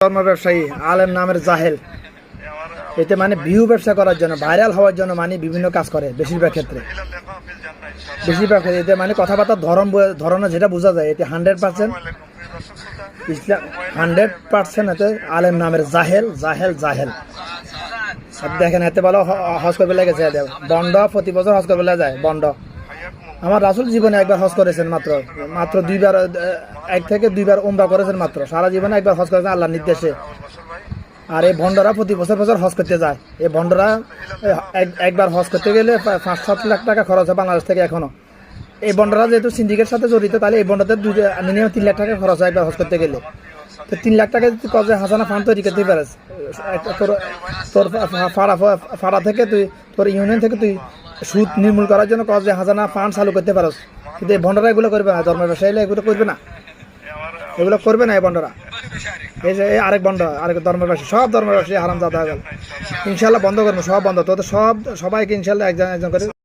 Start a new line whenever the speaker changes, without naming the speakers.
ধর্ম ব্যবসায়ী আলেম নামের জাহেল। এতে মানে ভিউ ব্যবসা করার জন্য, ভাইরাল হওয়ার জন্য মানে বিভিন্ন কাজ করে বেশিরভাগ ক্ষেত্রে। এতে মানে কথাবার্তার ধরনে যেটা বোঝা যায়, এতে 100% ইসলাম, 100% এতে আলেম নামের জাহেল জাহেল জাহেল। দেখেন এতে বলো হজ করবে লেগেছে, বন্ড প্রতি বছর হজ করবে যায় বন্ড। আমার রাসূল জীবনে একবার হজ করেছেন, মাত্র 2বার, 1 থেকে 2বার উমরা করেছেন মাত্র, সারা জীবনে একবার হজ করেছেন আল্লাহর নির্দেশে। আর এই ভণ্ডরা প্রতি বছর হজ করতে যায়। এই ভণ্ডরা একবার হজ করতে গেলে 5-7 লাখ টাকা খরচ হয় বাংলাদেশ থেকে এখনো। এই ভণ্ডরা যেহেতু সিন্ডিকেটের সাথে জড়িত, তাহলে এই ভণ্ডদের মিনিমাম 3 লাখ টাকা খরচ হয় একবার হজ করতে গেলে। তো 3 লাখ টাকা যদি কজে হাসানা ফান্ড তৈরি করতে পারিস, তোর ফাড়া থেকে তুই, তোর ইউনিয়ন থেকে তুই সুদ নির্মূল করার জন্য কজে হাসানা ফান্ড চালু করতে পারস। কিন্তু এই ভণ্ডরা এগুলো করবে না, ধর্মের ব্যবসায়ী এগুলো করবে না, এগুলো করবে না এই ভণ্ডরা। এই যে আরেক বন্ধ, আরেক ধর্মের ব্যবসায়ী, সব ধর্মের ব্যবসায়ী হারাম জাদা হয়ে গেল। ইনশাল্লাহ বন্ধ করবো, সব বন্ধ। তোদের সবাইকে ইনশাল্লাহ একজন একজন করে